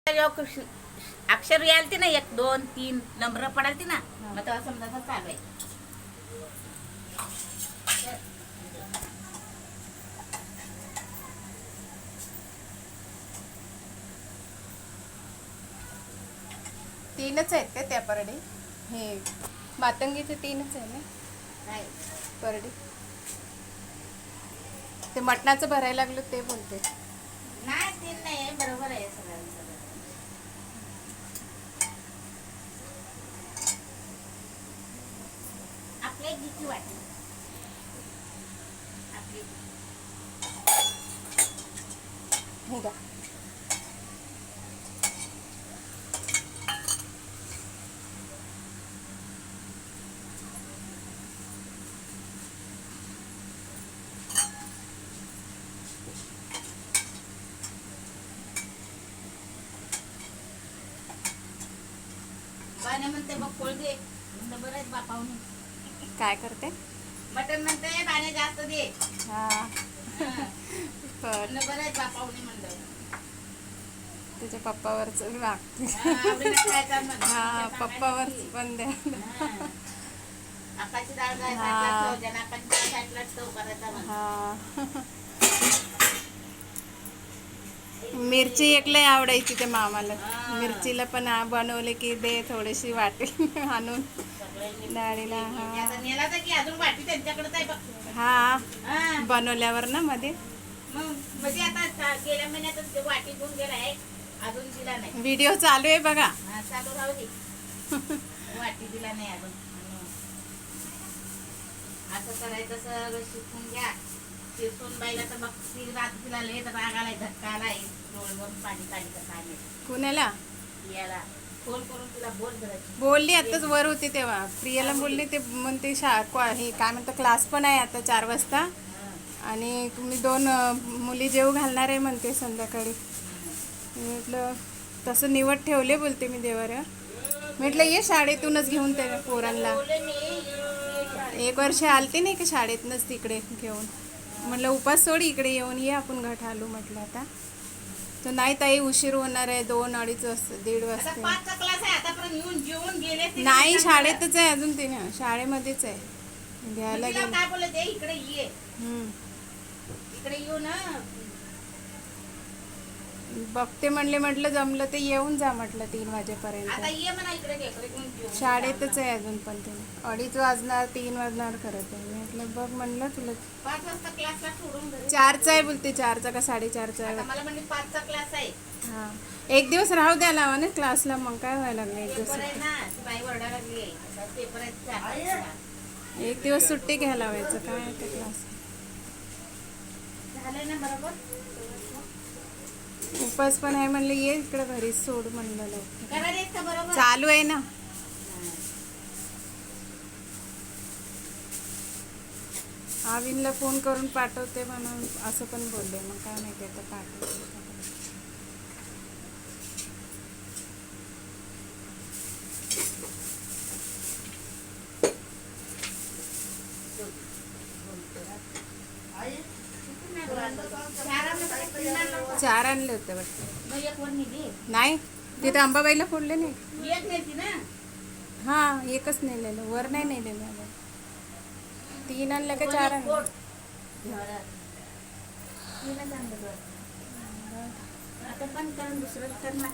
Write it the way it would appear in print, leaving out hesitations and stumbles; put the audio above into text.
अक्षर यालती ना 1 2 3 नंबर पडालती ना मग तेव्हा समजा चालू आहे. तीनच आहेत का त्या परडी? हे मातंगीचे तीनच आहे ना नाही परडी? ते मटणाचं भरायला लागलो ते बोलते. नाही 3 नाही बरोबर आहे सगळं. आपल्या गीची वाटली आपली हे का बाने म्हणते बघ कोळ दे म्हणलं बरं आहे बापावने. काय करते? मटण म्हणते बाने जास्त दे. हा म्हणलं बरं आहे बापावने म्हणलं. तुझ्या पप्पावरच मागते. आवडीनं खायचा म्हणलं. हा पप्पावर पण द्या. आकाशी डाळ जाय साठला ठेव ज्यांना आकाशी डाळ साठला ठेव करायचा म्हणलं. हा मिरची एक लय आवडायची त्या मामाला. मिरचीला पण बनवले की दे थोडीशी वाटी आणून डाळीला. आता नेला तर की अजून वाटी त्यांच्याकडेच आहे बघ. हा बनवल्यावर ना मध्ये मग म्हणजे आता गेल्या महिन्यातच ते वाटी घेऊन गेलाय अजून दिला नाही. व्हिडिओ चालू आहे बघा. चालू राहू दे. वाटी दिला नाही अजून. असं करायचं सगळं शिकून घ्या. शिकून बाईला तर बघ ती रात तिला लय राग आलाय धक्का आलाय डोळ्यावरून पाणी काढी का काय नाही. कुणाला याला फोन करून तिला बोल करायची. बोलली आताच वर होती तेव्हा प्रियाला बोलली ते म्हणते हे काय म्हणतं क्लास पण आहे आता 4 वाजता आणि तुम्ही 2 मुली जेव घालणार आहे म्हणते संध्याकाळी. म्हटलं तसं निवड ठेवले बोलते मी देवाऱ्यावर. म्हटलं ये शाळेतूनच घेऊन त्या पोरांना. 1 वर्ष आलते नाही का शाळेतनंच तिकडे घेऊन. म्हटलं उपास सोड इकडे येऊन ये आपण घट आलो म्हटलं आता. तर नाही ताई उशीर होणार आहे 2-2:30 वाजता 1:30 वाजता. 5चा क्लास आहे आतापर्यंत येऊन जेवून गेले ते. नाही शाळेतच आहे अजून ते ना शाळेमध्येच आहे घ्यायला तिला गेलं. काय बोलले ते इकडे ये इकडे येऊ ना. बघते म्हटलं जमलं ते येऊन जा म्हटलं 3 वाजेपर्यंत. आता ये म्हणा इकडे इकडे घेऊन जेवून. शाळेतच आहे अजून पण ते 2:30 वाजणार 3 वाजणार करत आहे. म्हटलं बघ म्हणलं तुला 5 वाजता क्लासला सोडून घरी. 4चा आहे बोलते 4चा का 4:30चा आता आहे. मला म्हणजे 5चा क्लास आहे. हा 1 दिवस राहू द्या लावा ना क्लासला मग काय व्हायला लागलं 1 पेपर आहे दिवस. ना ती बाई ओरडा लागली आहे. आता पेपर आहेत 4 1 दिवस सुट्टी घ्यायला लावायचं काय आहे ते क्लास. झालंय ना बरोबर. उपास पण आहे म्हणलं ये इकडे घरीच सोड म्हणलं लवकर. करायला येत का बरोबर. चालू आहे ना. आविनला फोन करून पाठवते म्हणून असं पण बोलले. मग काय माहिती आता पाठवते. चार आणले होते वाटतं. मग एक वर निघी. नाही तिथे अंबाबाईला फोडले नाही. एक नेती ना. हा एकच नेलेलं वर नाही नेलेलं. 3 आणलं का 4 आणलं? आता पण कारण दुसरं करणार.